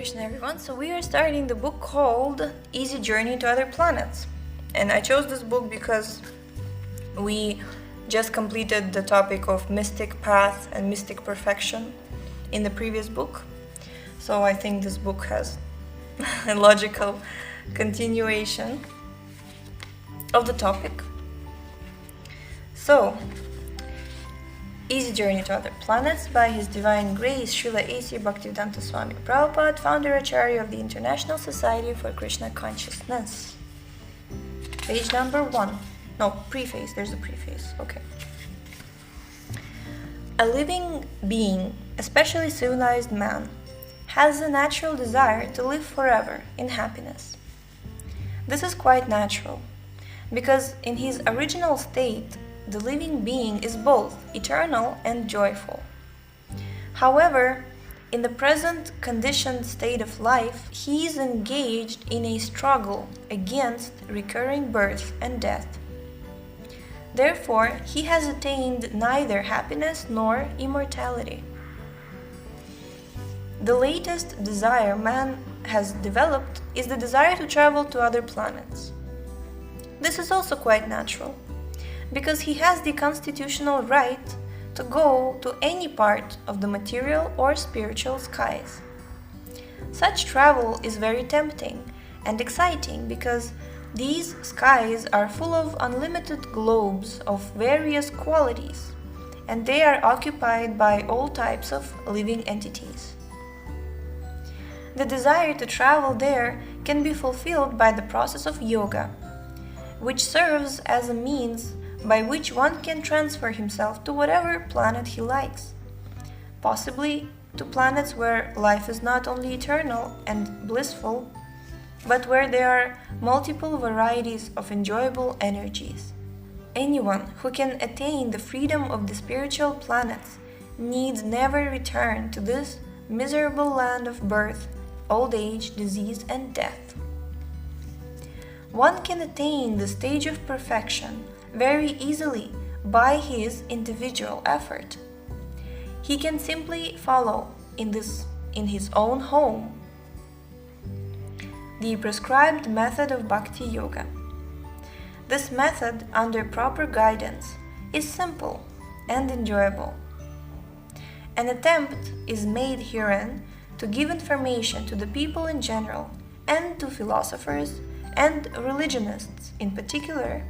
Krishna everyone. So we are starting the book called Easy Journey to Other Planets. And I chose this book because we just completed the topic of mystic path and mystic perfection in the previous book. So I think this book has a logical continuation of the topic. So, Easy Journey to Other Planets by His Divine Grace Srila A.C. Bhaktivedanta Swami Prabhupada, founder Acharya of the International Society for Krishna Consciousness. Page number 1. No, preface. There's a preface. Okay. A living being, especially civilized man, has a natural desire to live forever in happiness. This is quite natural, because in his original state, the living being is both eternal and joyful. However, in the present conditioned state of life, he is engaged in a struggle against recurring birth and death. Therefore, he has attained neither happiness nor immortality. The latest desire man has developed is the desire to travel to other planets. This is also quite natural, because he has the constitutional right to go to any part of the material or spiritual skies. Such travel is very tempting and exciting because these skies are full of unlimited globes of various qualities, and they are occupied by all types of living entities. The desire to travel there can be fulfilled by the process of yoga, which serves as a means by which one can transfer himself to whatever planet he likes, possibly to planets where life is not only eternal and blissful, but where there are multiple varieties of enjoyable energies. Anyone who can attain the freedom of the spiritual planets needs never return to this miserable land of birth, old age, disease, and death. One can attain the stage of perfection very easily by his individual effort. He can simply follow in his own home the prescribed method of bhakti yoga. This method, under proper guidance, is simple and enjoyable. An attempt is made herein to give information to the people in general and to philosophers and religionists in particular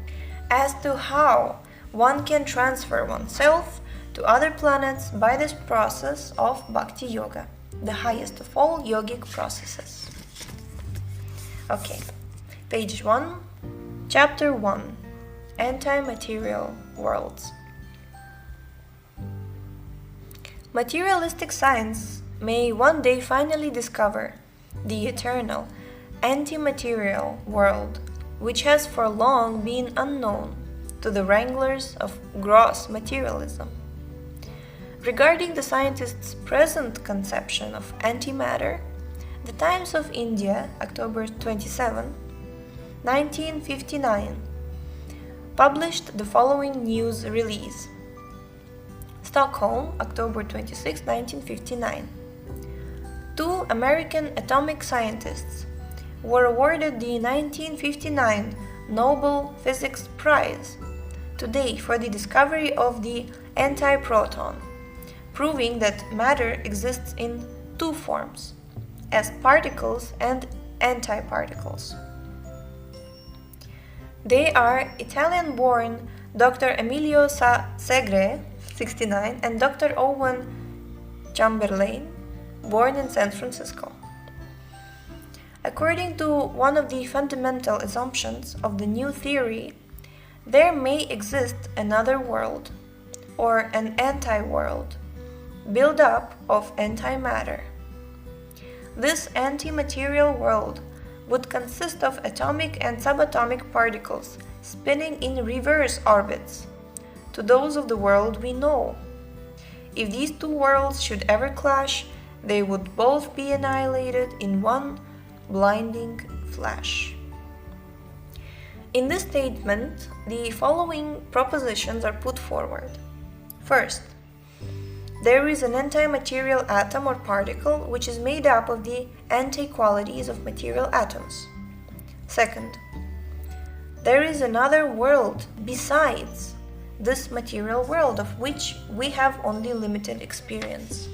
as to how one can transfer oneself to other planets by this process of bhakti yoga, the highest of all yogic processes. Okay, page 1, chapter 1, Antimaterial Worlds. Materialistic science may one day finally discover the eternal, antimaterial world, which has for long been unknown to the wranglers of gross materialism. Regarding the scientists' present conception of antimatter, the Times of India, October 27, 1959, published the following news release. Stockholm, October 26, 1959. 2 American atomic scientists were awarded the 1959 Nobel Physics Prize today for the discovery of the antiproton, proving that matter exists in 2 forms, as particles and antiparticles. They are Italian-born Dr. Emilio Segre, 69, and Dr. Owen Chamberlain, born in San Francisco. According to one of the fundamental assumptions of the new theory, there may exist another world, or an anti-world, built up of antimatter. This antimaterial world would consist of atomic and subatomic particles spinning in reverse orbits to those of the world we know. If these 2 worlds should ever clash, they would both be annihilated in one blinding flash. In this statement, the following propositions are put forward. First, there is an antimaterial atom or particle which is made up of the anti-qualities of material atoms. Second, there is another world besides this material world of which we have only limited experience.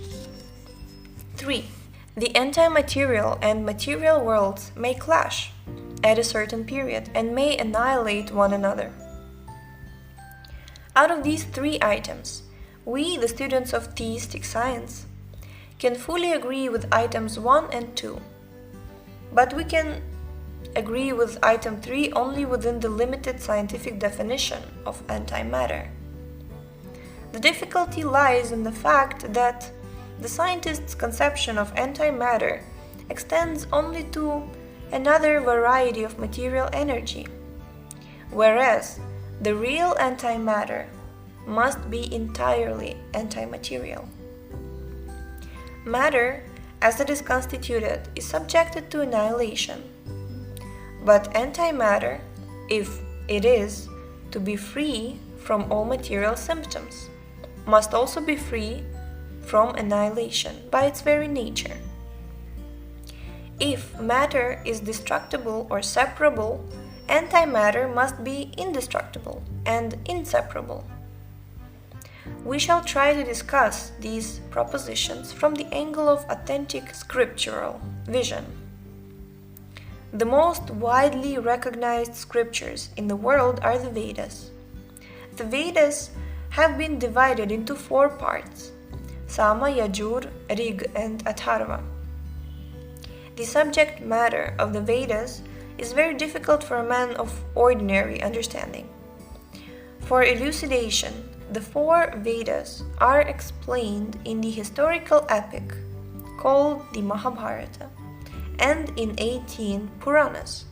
3. The antimaterial and material worlds may clash at a certain period and may annihilate one another. Out of these 3 items, we, the students of theistic science, can fully agree with items 1 and 2, but we can agree with item 3 only within the limited scientific definition of antimatter. The difficulty lies in the fact that the scientist's conception of antimatter extends only to another variety of material energy, whereas the real antimatter must be entirely antimaterial. Matter, as it is constituted, is subjected to annihilation, but antimatter, if it is to be free from all material symptoms, must also be free from annihilation by its very nature. If matter is destructible or separable, antimatter must be indestructible and inseparable. We shall try to discuss these propositions from the angle of authentic scriptural vision. The most widely recognized scriptures in the world are the Vedas. The Vedas have been divided into 4 parts: Sama, Yajur, Rig, and Atharva. The subject matter of the Vedas is very difficult for a man of ordinary understanding. For elucidation, the 4 Vedas are explained in the historical epic called the Mahabharata and in 18 Puranas.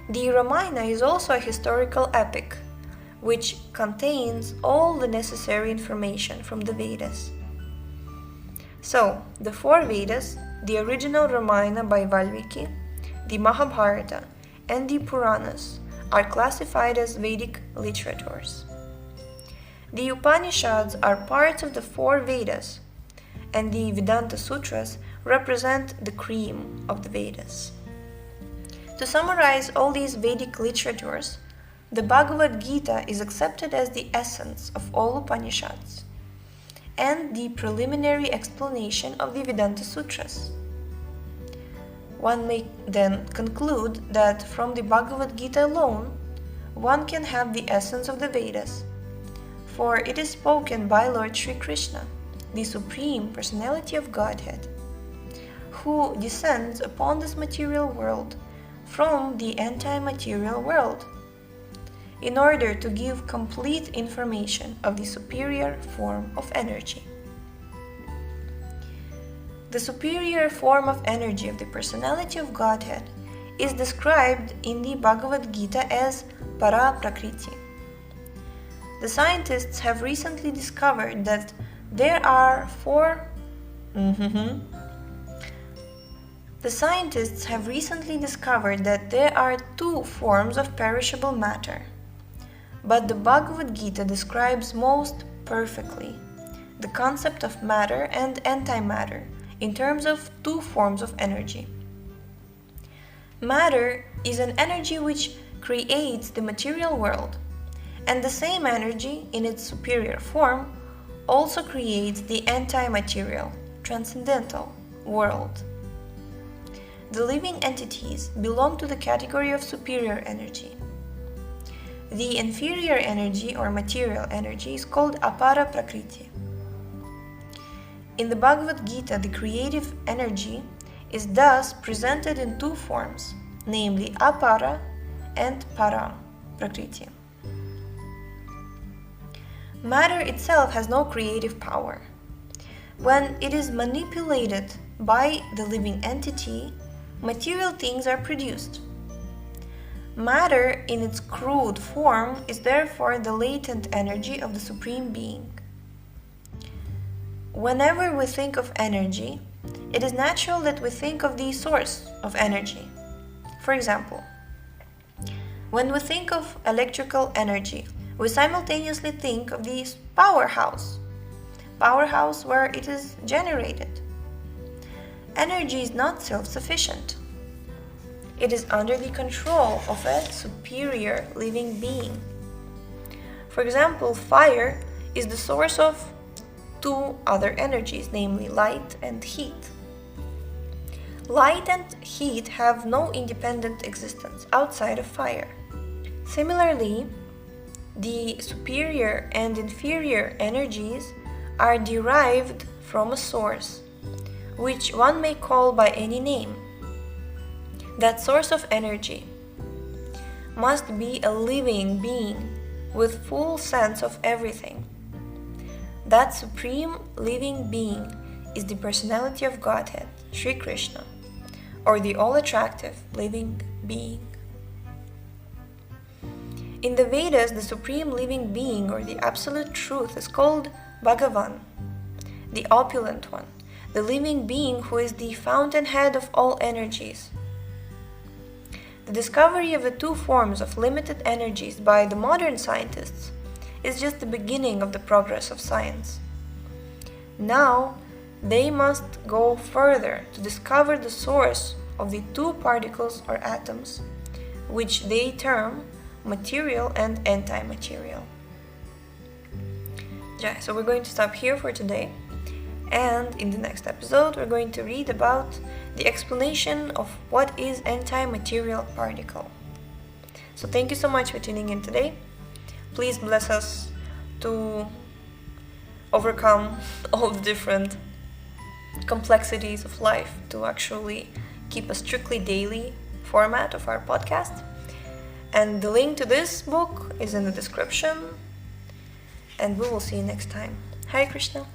The Ramayana is also a historical epic which contains all the necessary information from the Vedas. So, the 4 Vedas, the original Ramayana by Valmiki, the Mahabharata, and the Puranas are classified as Vedic literatures. The Upanishads are parts of the 4 Vedas, and the Vedanta Sutras represent the cream of the Vedas. To summarize all these Vedic literatures, the Bhagavad Gita is accepted as the essence of all Upanishads and the preliminary explanation of the Vedanta Sutras. One may then conclude that from the Bhagavad Gita alone, one can have the essence of the Vedas, for it is spoken by Lord Sri Krishna, the Supreme Personality of Godhead, who descends upon this material world from the antimaterial world, in order to give complete information of the superior form of energy. The superior form of energy of the Personality of Godhead is described in the Bhagavad Gita as Para Prakriti. The scientists have recently discovered that there are 4 The scientists have recently discovered that there are 2 forms of perishable matter. But the Bhagavad Gita describes most perfectly the concept of matter and antimatter in terms of 2 forms of energy. Matter is an energy which creates the material world, and the same energy, in its superior form, also creates the antimaterial, transcendental world. The living entities belong to the category of superior energy. The inferior energy or material energy is called Apara Prakriti. In the Bhagavad Gita, the creative energy is thus presented in 2 forms, namely Apara and Para Prakriti. Matter itself has no creative power. When it is manipulated by the living entity, material things are produced. Matter in its crude form is therefore the latent energy of the Supreme Being. Whenever we think of energy, it is natural that we think of the source of energy. For example, when we think of electrical energy, we simultaneously think of the powerhouse. powerhouse where it is generated. Energy is not self-sufficient. It is under the control of a superior living being. For example, fire is the source of two other energies, namely light and heat. Light and heat have no independent existence outside of fire. Similarly, the superior and inferior energies are derived from a source, which one may call by any name. That source of energy must be a living being with full sense of everything. That supreme living being is the personality of Godhead, Sri Krishna, or the all-attractive living being. In the Vedas, the supreme living being or the absolute truth is called Bhagavan, the opulent one, the living being who is the fountainhead of all energies. The discovery of the two forms of limited energies by the modern scientists is just the beginning of the progress of science. Now, they must go further to discover the source of the two particles or atoms, which they term material and antimaterial. Yeah, so we're going to stop here for today, and in the next episode we're going to read about the explanation of what is antimaterial particle. So thank you so much for tuning in today. Please bless us to overcome all the different complexities of life to actually keep a strictly daily format of our podcast. And the link to this book is in the description. And we will see you next time. Hare Krishna.